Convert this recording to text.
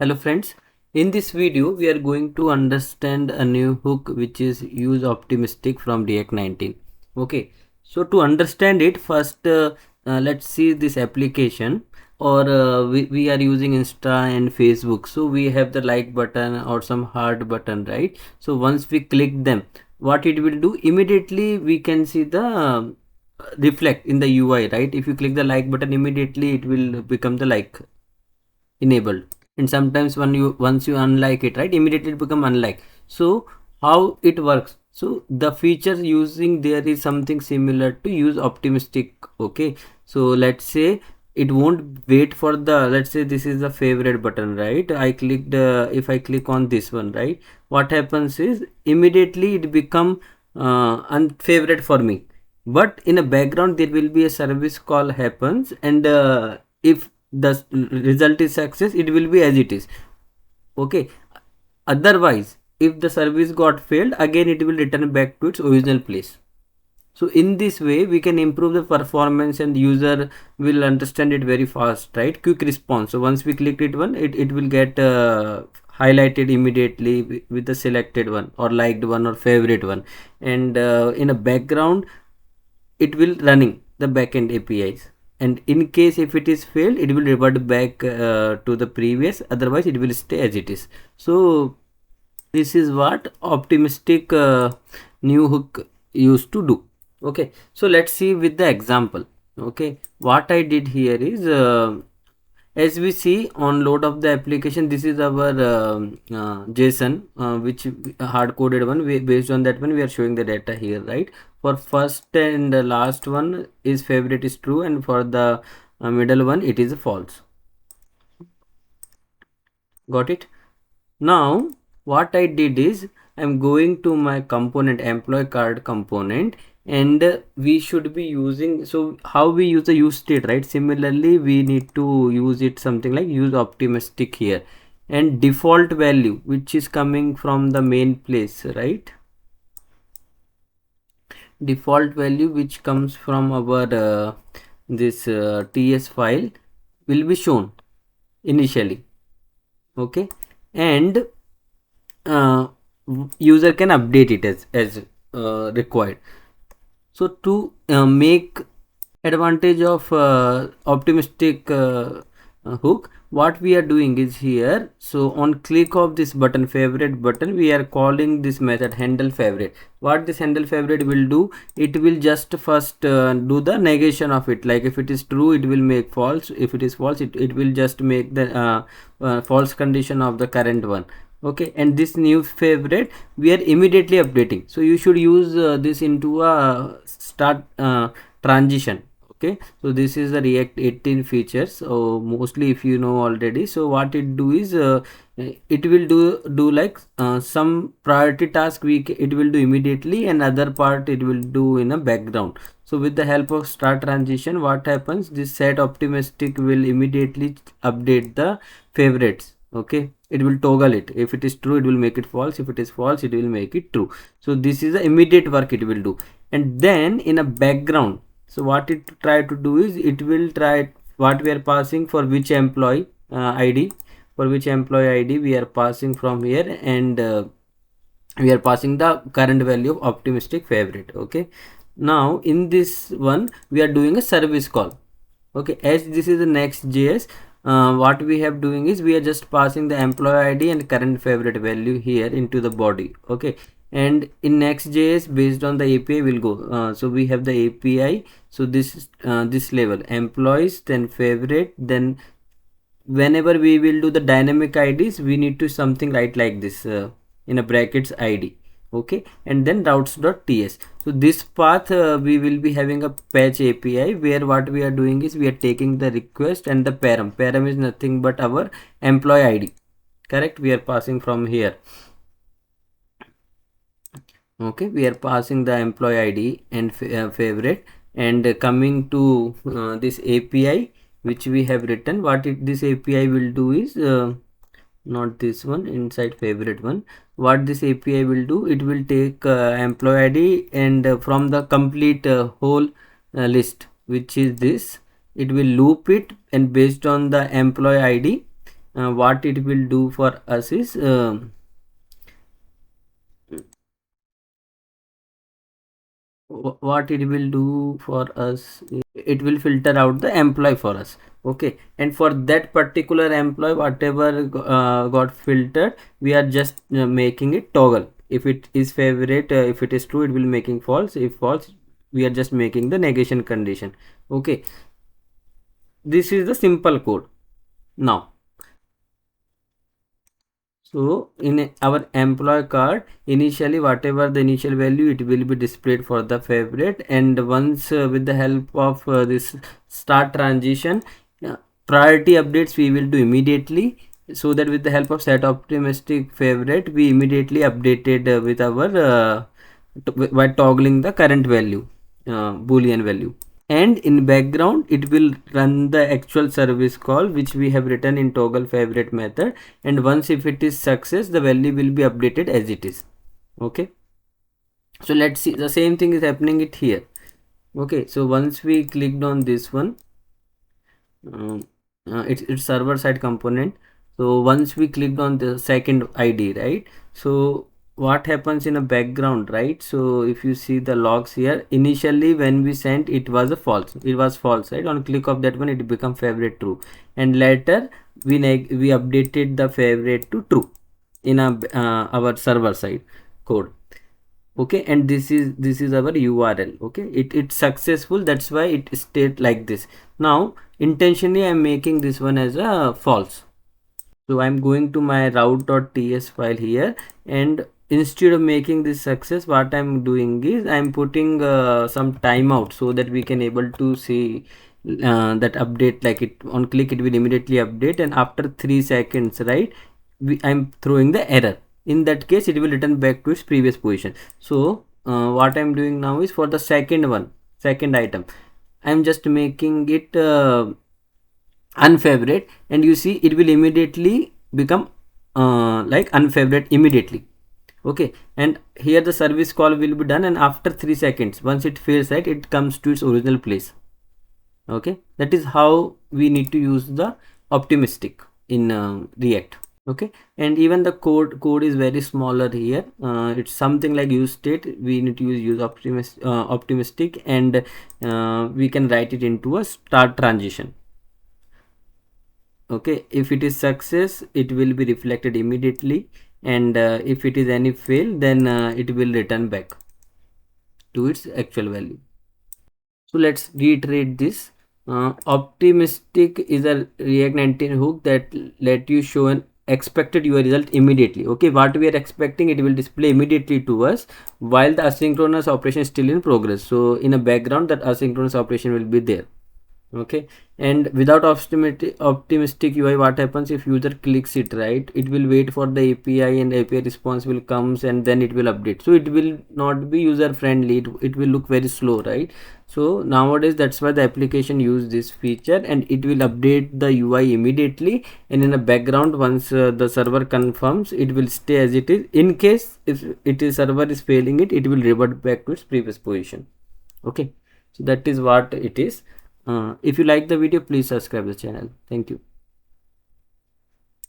Hello friends, in this video we are going to understand a new hook which is useOptimistic from React 19. Okay, so to understand it first let's see this application, or we are using Insta and Facebook, so we have the like button or some heart button, right? So once we click them, what it will do, immediately we can see the reflect in the UI, right? If you click the like button, immediately it will become the like enabled, and sometimes when you once you unlike it, right, immediately it become unlike. So how it works, so the feature using there is something similar to use optimistic. Okay, so let's say it won't wait for the, let's say this is the favorite button, right? I clicked if I click on this one, right, what happens is immediately it become unfavorite for me, but in a background there will be a service call happens, and if the result is success, it will be as it is. Okay, otherwise if the service got failed, again it will return back to its original place. So in this way we can improve the performance and user will understand it very fast, right? Quick response. So once we click it one, it will get highlighted immediately with the selected one or liked one or favorite one, and in a background it will running the backend APIs, and in case if it is failed, it will revert back to the previous, otherwise it will stay as it is. So this is what optimistic new hook used to do. Okay, so let's see with the example. Okay, what I did here is as we see on load of the application, this is our JSON which hard coded one. Based on that one we are showing the data here, right? For first and the last one is favorite is true, and for the middle one it is false. Got it? Now what I did is I'm going to my component, employee card component, and we should be using, so how we use the use state, right? Similarly we need to use it something like use optimistic here, and default value which is coming from the main place, right? Default value which comes from our this ts file will be shown initially. Okay, and user can update it as required. So to make advantage of optimistic hook, what we are doing is here, so on click of this button, favorite button, we are calling this method handle favorite. What this handle favorite will do, it will just first do the negation of it, like if it is true it will make false, if it is false it will just make the false condition of the current one. Okay, and this new favorite we are immediately updating, so you should use this into a start transition. Okay, so this is the React 18 features, so mostly if you know already. So what it do is it will do like some priority task it will do immediately, and other part it will do in a background. So with the help of start transition, what happens, this set optimistic will immediately update the favorites. Okay, it will toggle it, if it is true it will make it false, if it is false it will make it true. So this is the immediate work it will do. And then in a background, so what it try to do is it will try what we are passing for which employee id, for which employee id we are passing from here, and we are passing the current value of optimistic favorite. Okay, now in this one we are doing a service call. Okay, as this is the Next.js, what we have doing is we are just passing the employee id and current favorite value here into the body. Okay, and in Next.js based on the API will go, so we have the API, so this this level employees, then favorite, then whenever we will do the dynamic IDs we need to something write like this in a brackets ID. Okay, and then routes.ts. so this path we will be having a patch API where what we are doing is we are taking the request and the param is nothing but our employee ID, correct, we are passing from here. Okay, we are passing the employee ID and favorite, and coming to this API which we have written, what this API will do is not this one, inside favorite one, what this API will do, it will take employee ID, and from the complete whole list which is this, it will loop it, and based on the employee ID what it will do for us is what it will do for us, it will filter out the employee for us. Okay, and for that particular employee, whatever got filtered, we are just making it toggle. If it is favorite, if it is true, it will making false. If false, we are just making the negation condition. Okay, this is the simple code. Now, so in our employee card, initially whatever the initial value, it will be displayed for the favorite, and once with the help of this start transition, priority updates we will do immediately, so that with the help of set optimistic favorite, we immediately updated with our by toggling the current value, boolean value. And in background it will run the actual service call which we have written in toggle favorite method, and once if it is success, the value will be updated as it is. Okay, so let's see, the same thing is happening it here. Okay, so once we clicked on this one, it's server side component. So once we clicked on the second id, right, so what happens in a background, right? So if you see the logs here, initially when we sent, it was a false, it was false, right? On click of that one, it become favorite true, and later we updated the favorite to true in our server side code. Okay, and this is our url. Okay, it's successful, that's why it stayed like this. Now intentionally I'm making this one as a false. So I'm going to my route.ts file here, and instead of making this success, what I'm doing is I'm putting some timeout, so that we can able to see that update, like it on click it will immediately update, and after 3 seconds, right, I'm throwing the error. In that case it will return back to its previous position. So what I'm doing now is for the second item, I'm just making it unfavorite, and you see it will immediately become like unfavorite immediately. Okay, and here the service call will be done, and after 3 seconds, once it fails, right, it comes to its original place. Okay, that is how we need to use the optimistic in React. Okay, and even the code is very smaller here. It's something like use state, we need to use optimistic, and we can write it into a start transition. Okay, if it is success, it will be reflected immediately, and if it is any fail, then it will return back to its actual value. So let's reiterate this. Optimistic is a React 19 hook that let you show an expected UI result immediately. Okay, what we are expecting, it will display immediately to us while the asynchronous operation is still in progress. So in a background, that asynchronous operation will be there. Okay, and without optimistic UI, what happens if user clicks it, right, it will wait for the API, and API response will comes, and then it will update. So it will not be user friendly, it will look very slow, right? So nowadays that's why the application use this feature, and it will update the UI immediately, and in the background, once the server confirms, it will stay as it is. In case if it is server is failing it will revert back to its previous position. Okay, so that is what it is. If you like the video, please subscribe the channel. Thank you.